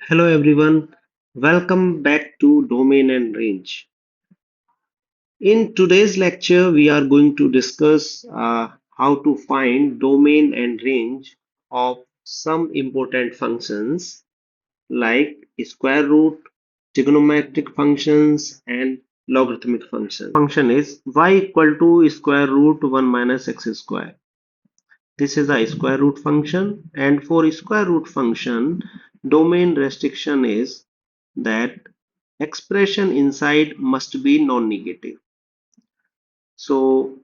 Hello everyone, welcome back to Domain and Range. In today's lecture, we are going to discuss how to find domain and range of some important functions like square root, trigonometric functions, and logarithmic functions. Function is y equal to square root 1 minus x square. This is a square root function, and for square root function, domain restriction is that expression inside must be non-negative. So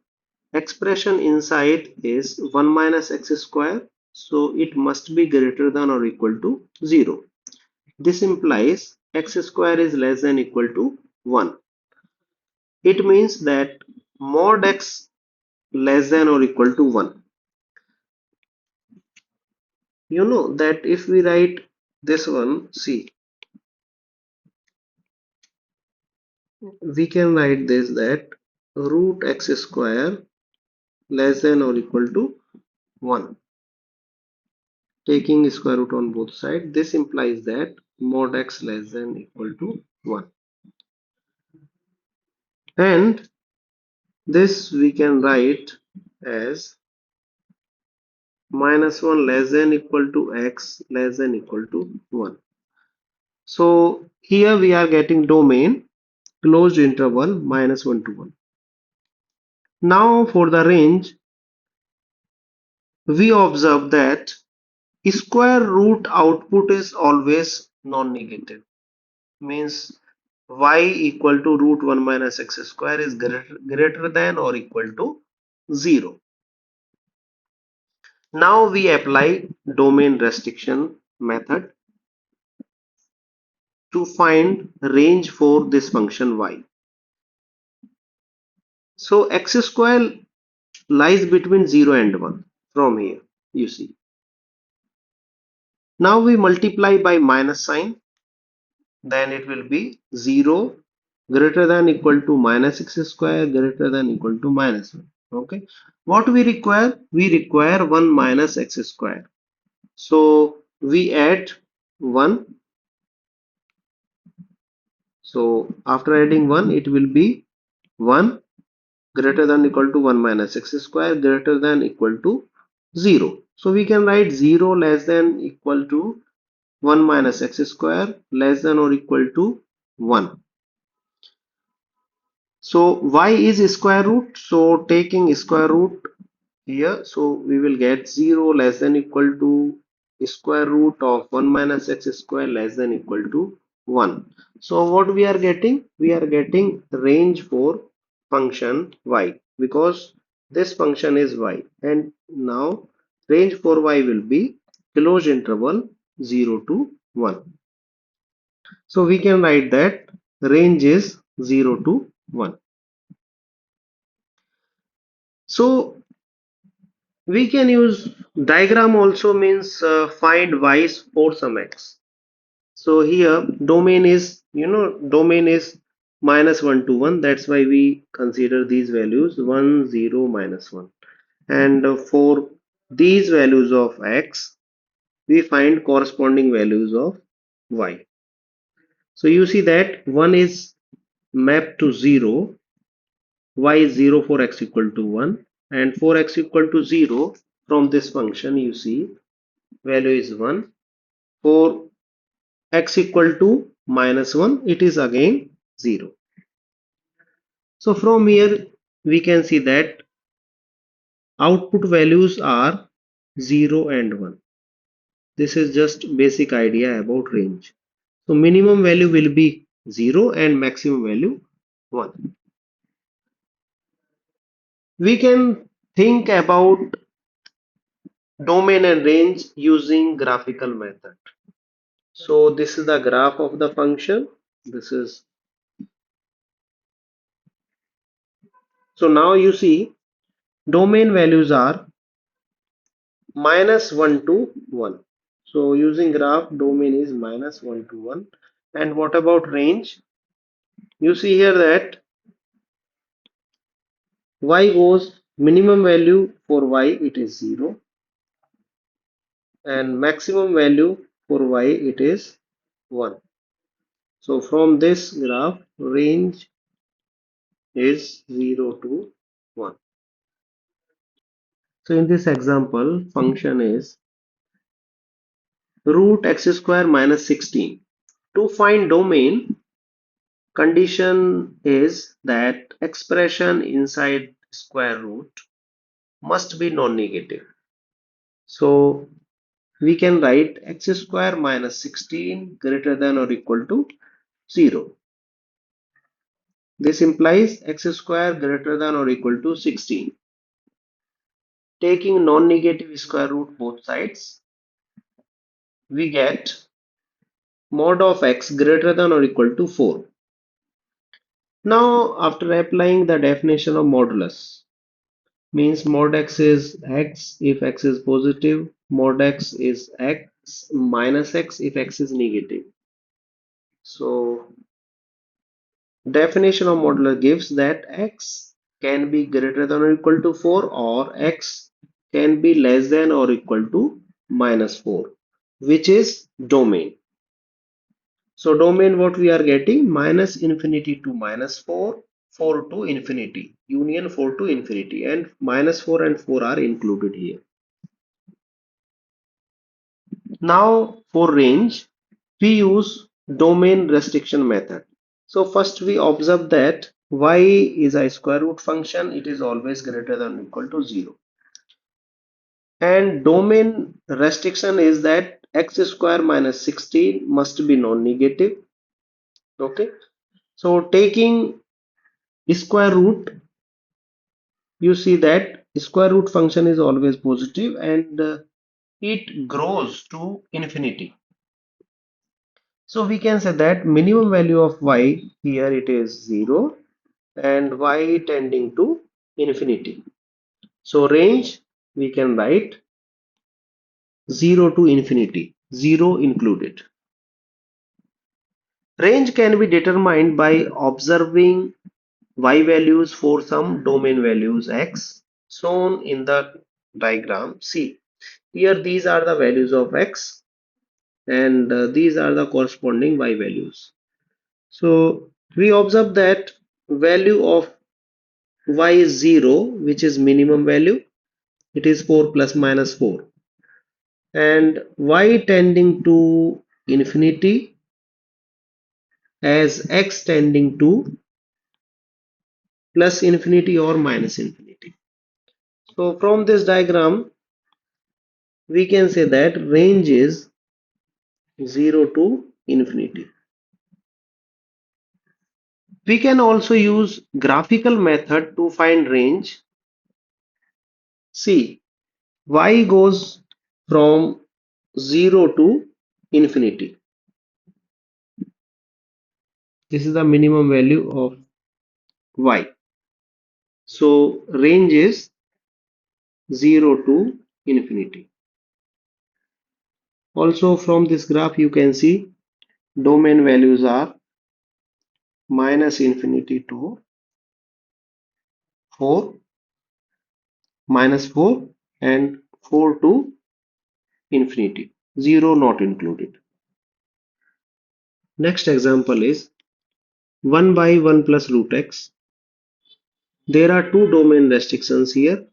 expression inside is 1 minus x square, so it must be greater than or equal to 0. This implies x square is less than equal to 1. It means that mod x less than or equal to 1. You know that if we write this one, see, we can write this that root x square less than or equal to 1. Taking square root on both sides, this implies that mod x less than equal to 1. And this we can write as minus 1 less than equal to x less than equal to 1. So here we are getting domain closed interval minus 1 to 1. Now for the range, we observe that square root output is always non-negative. Means y equal to root 1 minus x square is greater than or equal to 0. Now we apply domain restriction method to find range for this function y. So x square lies between 0 and 1 from here, you see. Now we multiply by minus sign, then it will be 0 greater than equal to minus x square greater than equal to minus 1. Okay, what we require? We require 1 minus x square. So we add 1. So after adding 1, it will be 1 greater than equal to 1 minus x square greater than equal to 0. So we can write 0 less than equal to 1 minus x square less than or equal to 1. So y is square root. So taking square root here, so we will get 0 less than equal to square root of 1 minus x square less than equal to 1. So what we are getting? We are getting range for function y because this function is y, and now range for y will be closed interval 0 to 1. So we can write that range is 0 to 1. So we can use diagram also means find y's for some x. So here domain is, domain is minus 1 to 1. That's why we consider these values 1, 0, minus 1. And for these values of x, we find corresponding values of y. So you see that 1 is mapped to 0, y is 0 for x equal to 1, and for x equal to 0 from this function you see value is 1. For x equal to minus 1, it is again 0. So from here we can see that output values are 0 and 1. This is just basic idea about range. So minimum value will be 0 and maximum value 1. We can think about domain and range using graphical method. So this is the graph of the function. This is, so now you see domain values are minus 1 to 1. So using graph, domain is minus 1 to 1. And what about range? You see here that y goes minimum value for y it is 0 and maximum value for y it is 1. So from this graph, range is 0 to 1. So in this example, function is root x square minus 16. To find domain, condition is that expression inside square root must be non-negative. So we can write x square minus 16 greater than or equal to 0. This implies x square greater than or equal to 16. Taking non-negative square root both sides, we get mod of x greater than or equal to 4. Now, after applying the definition of modulus, means mod x is x if x is positive, mod x is x minus x if x is negative. So, definition of modular gives that x can be greater than or equal to 4 or x can be less than or equal to minus 4, which is domain. So domain what we are getting minus infinity to minus 4, 4 to infinity, union 4 to infinity, and minus 4 and 4 are included here. Now for range, we use domain restriction method. So first we observe that y is a square root function, it is always greater than or equal to 0. And domain restriction is that x square minus 16 must be non-negative. Okay. So taking square root, you see that square root function is always positive and it grows to infinity. So we can say that minimum value of y here it is 0 and y tending to infinity. So range we can write 0 to infinity, 0 included. Range can be determined by observing y values for some domain values x shown in the diagram. See, here these are the values of x and these are the corresponding y values. So we observe that value of y is 0, which is minimum value. It is 4 plus minus 4. And y tending to infinity as x tending to plus infinity or minus infinity. So from this diagram, we can say that range is 0 to infinity. We can also use graphical method to find range. See, y goes from 0 to infinity. This is the minimum value of y. So range is 0 to infinity. Also from this graph you can see domain values are minus infinity to 4, minus 4 and 4 to infinity. 0 not included. Next example is 1 by 1 plus root x. There are two domain restrictions here.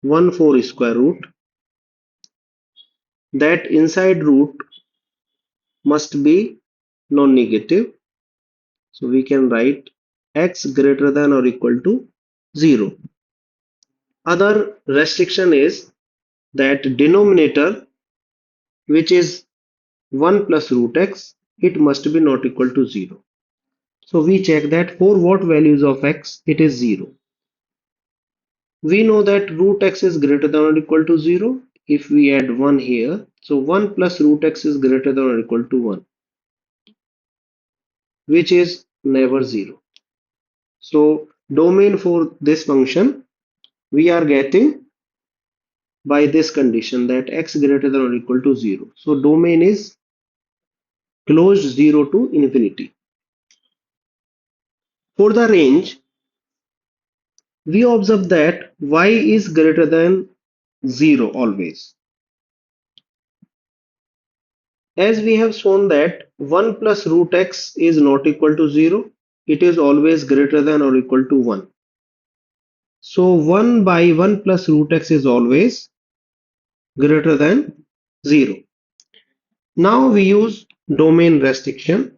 One for square root, that inside root must be non-negative. So we can write x greater than or equal to 0. Other restriction is that denominator, which is 1 plus root x, it must be not equal to 0. So we check that for what values of x it is 0. We know that root x is greater than or equal to 0 if we add 1 here. So 1 plus root x is greater than or equal to 1, which is never 0. So domain for this function we are getting by this condition that x greater than or equal to 0. So domain is closed 0 to infinity. For the range, we observe that y is greater than 0 always. As we have shown that 1 plus root x is not equal to 0, it is always greater than or equal to 1. So 1 by 1 plus root x is always greater than 0. Now we use domain restriction,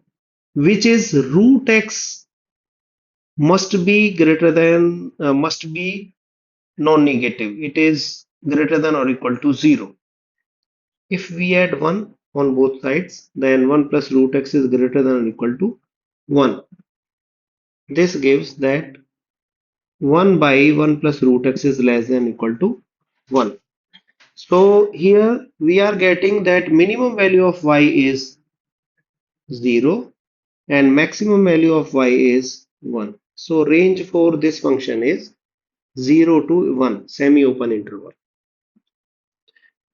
which is root x must be non-negative. It is greater than or equal to 0. If we add 1 on both sides, then 1 plus root x is greater than or equal to 1. This gives that 1 by 1 plus root x is less than or equal to 1. So here we are getting that minimum value of y is 0 and maximum value of y is 1. So range for this function is 0 to 1, semi-open interval.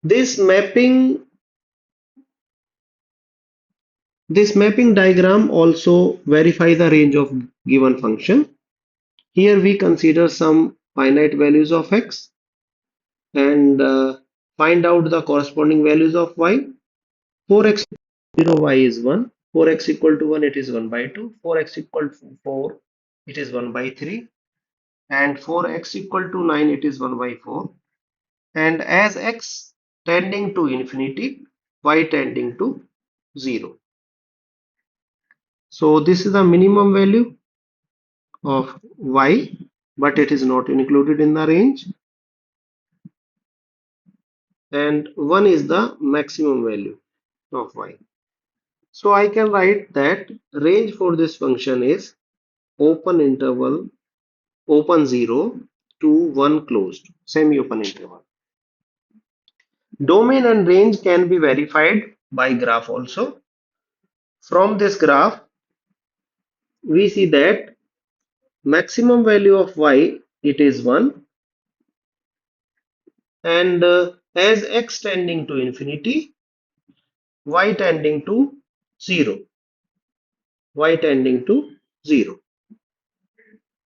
This mapping this mapping diagram also verify the range of given function. Here we consider some finite values of x and find out the corresponding values of y. For x 0, y is 1. For x equal to 1, it is 1 by 2. For x equal to 4, it is 1 by 3. And for x equal to 9, it is 1 by 4. And as x tending to infinity, y tending to 0. So this is the minimum value of y, but it is not included in the range. And 1 is the maximum value of y. So I can write that range for this function is open interval open 0 to 1 closed semi-open interval. Domain and range can be verified by graph also. From this graph, we see that maximum value of y it is 1 and as x tending to infinity, y tending to 0, y tending to 0.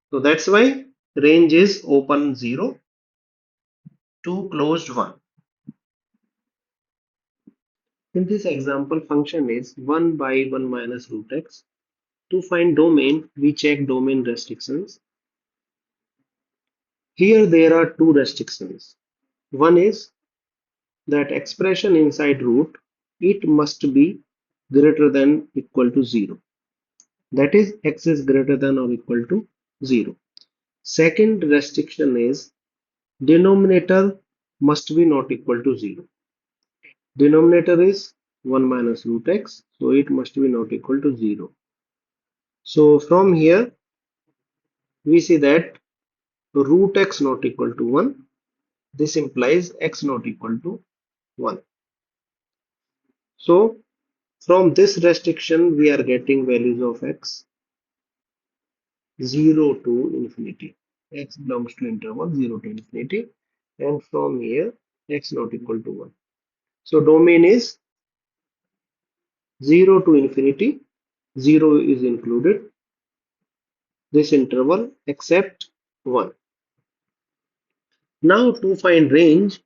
So that's why range is open 0 to closed 1. In this example, function is 1 by 1 minus root x. To find domain, we check domain restrictions. Here there are two restrictions. One is that expression inside root, it must be greater than equal to 0. That is, x is greater than or equal to 0. Second restriction is denominator must be not equal to 0. Denominator is 1 minus root x, so it must be not equal to 0. So from here we see that root x not equal to 1. This implies x not equal to 1. So from this restriction we are getting values of x 0 to infinity. X belongs to interval 0 to infinity, and from here x not equal to 1. So domain is 0 to infinity, 0 is included, this interval except 1. Now to find range,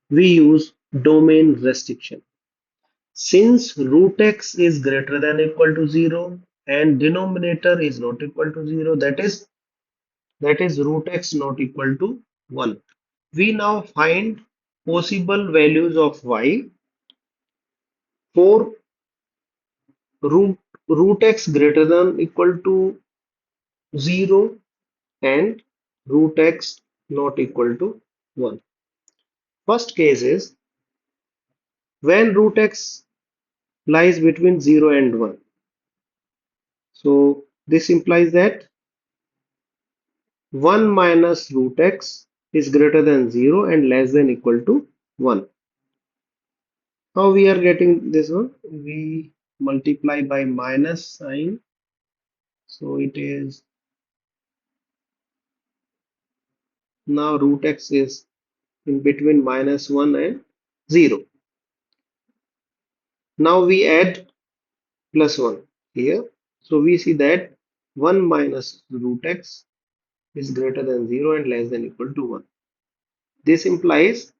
we use domain restriction. Since root x is greater than or equal to 0 and denominator is not equal to 0, that is root x not equal to 1. We now find possible values of y for root, root x greater than or equal to 0 and root x not equal to 1. First case is when root x lies between 0 and 1. So this implies that 1 minus root x is greater than 0 and less than equal to 1. How we are getting this one? We multiply by minus sign. So it is now root x is in between minus 1 and 0. Now we add plus 1 here. So we see that 1 minus root x is greater than 0 and less than equal to 1. This implies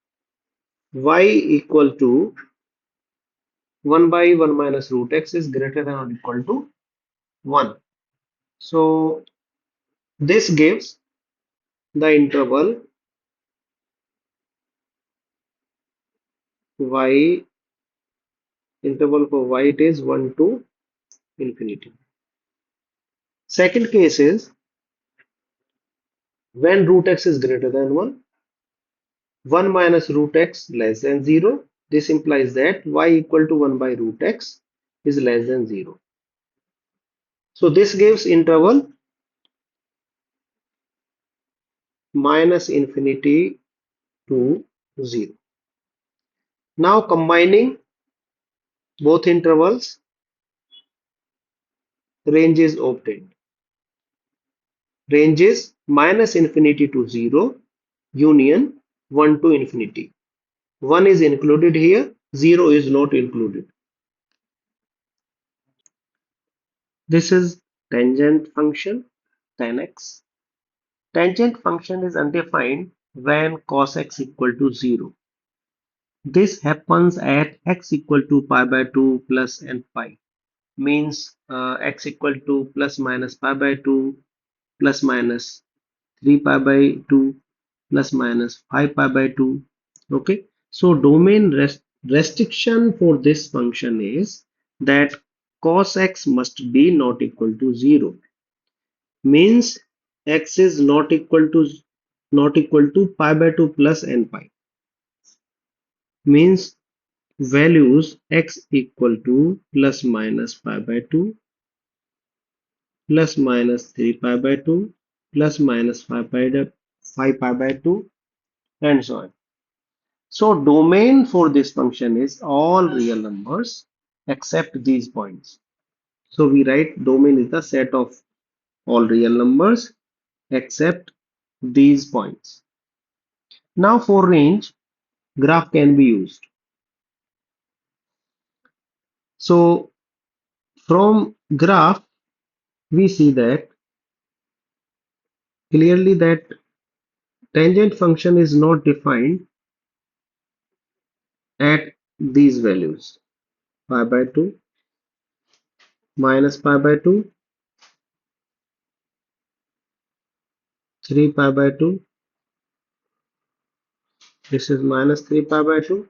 y equal to 1 by 1 minus root x is greater than or equal to 1. So this gives the interval y, interval for y it is 1 to infinity. Second case is when root x is greater than 1, 1 minus root x less than 0. This implies that y equal to 1 by root x is less than 0. So this gives interval minus infinity to 0. Now combining both intervals, range is obtained. Range is minus infinity to 0, union 1 to infinity. 1 is included here, 0 is not included. This is tangent function, tan x. Tangent function is undefined when cos x equal to 0. This happens at x equal to pi by 2 plus n pi. Means x equal to plus minus pi by 2 plus minus 3 pi by 2 plus minus 5 pi by 2. Okay, so domain restriction for this function is that cos x must be not equal to 0. Means x is not equal to pi by 2 plus n pi. Means values x equal to plus minus pi by 2 plus minus 3 pi by 2 plus minus 5 pi by 2 and so on. So domain for this function is all real numbers except these points. So we write domain is the set of all real numbers except these points. Now for range, graph can be used. So from graph, we see that clearly that tangent function is not defined at these values, pi by 2, minus pi by 2, 3 pi by 2, this is minus 3 pi by 2.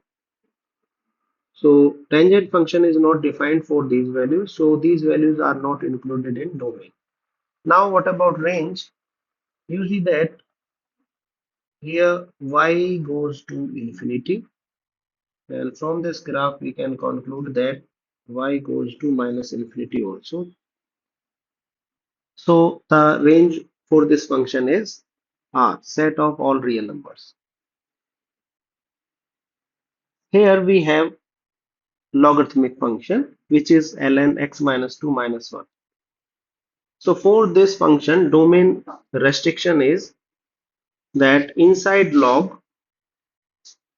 So tangent function is not defined for these values, so these values are not included in domain. Now what about range? You see that here y goes to infinity, and from this graph we can conclude that y goes to minus infinity also. So the range for this function is R, set of all real numbers. Here we have logarithmic function which is ln x minus 2 minus 1. So for this function, domain restriction is that inside log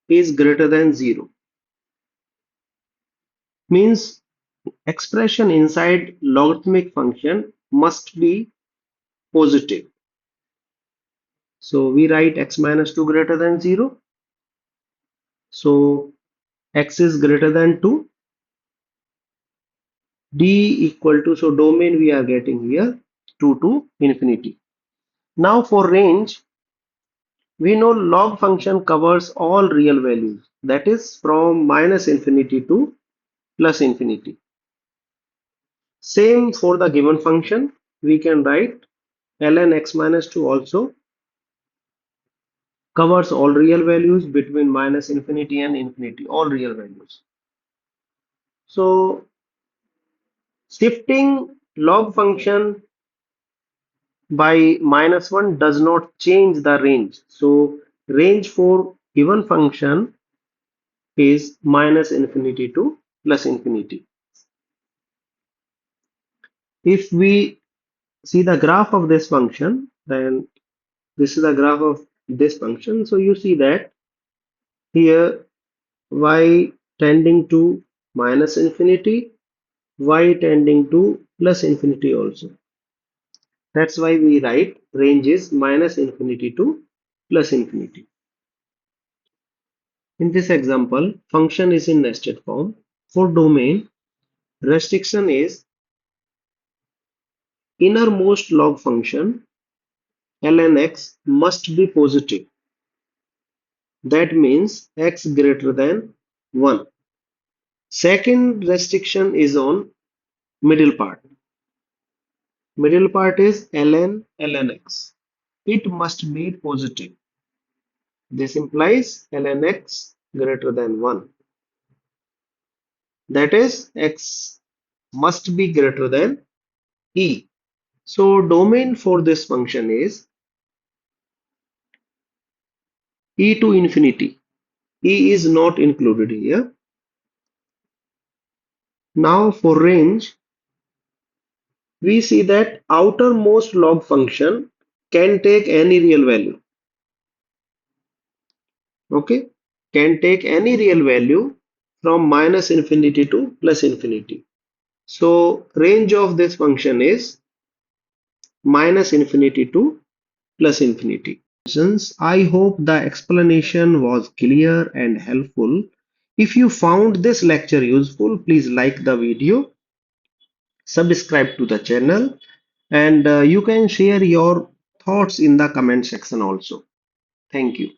is greater than 0. Means expression inside logarithmic function must be positive. So we write x minus 2 greater than 0. So x is greater than 2. D equal to, so domain we are getting here 2 to infinity. Now for range, we know log function covers all real values, that is from minus infinity to plus infinity. Same for the given function, we can write ln x minus 2 also covers all real values between minus infinity and infinity, all real values. So shifting log function by minus 1 does not change the range. So range for given function is minus infinity to plus infinity. If we see the graph of this function, then this is the graph of this function. So you see that here y tending to minus infinity, y tending to plus infinity also. That's why we write range is minus infinity to plus infinity. In this example, function is in nested form. For domain, restriction is innermost log function ln x must be positive. That means x greater than 1. Second restriction is on middle part. Middle part is ln x. It must be positive. This implies ln x greater than 1. That is, x must be greater than e. So domain for this function is e to infinity. E is not included here. Now for range, we see that outermost log function can take any real value. Okay, can take any real value from minus infinity to plus infinity. So range of this function is minus infinity to plus infinity. Since I hope the explanation was clear and helpful. If you found this lecture useful, please like the video, subscribe to the channel, and you can share your thoughts in the comment section also. Thank you.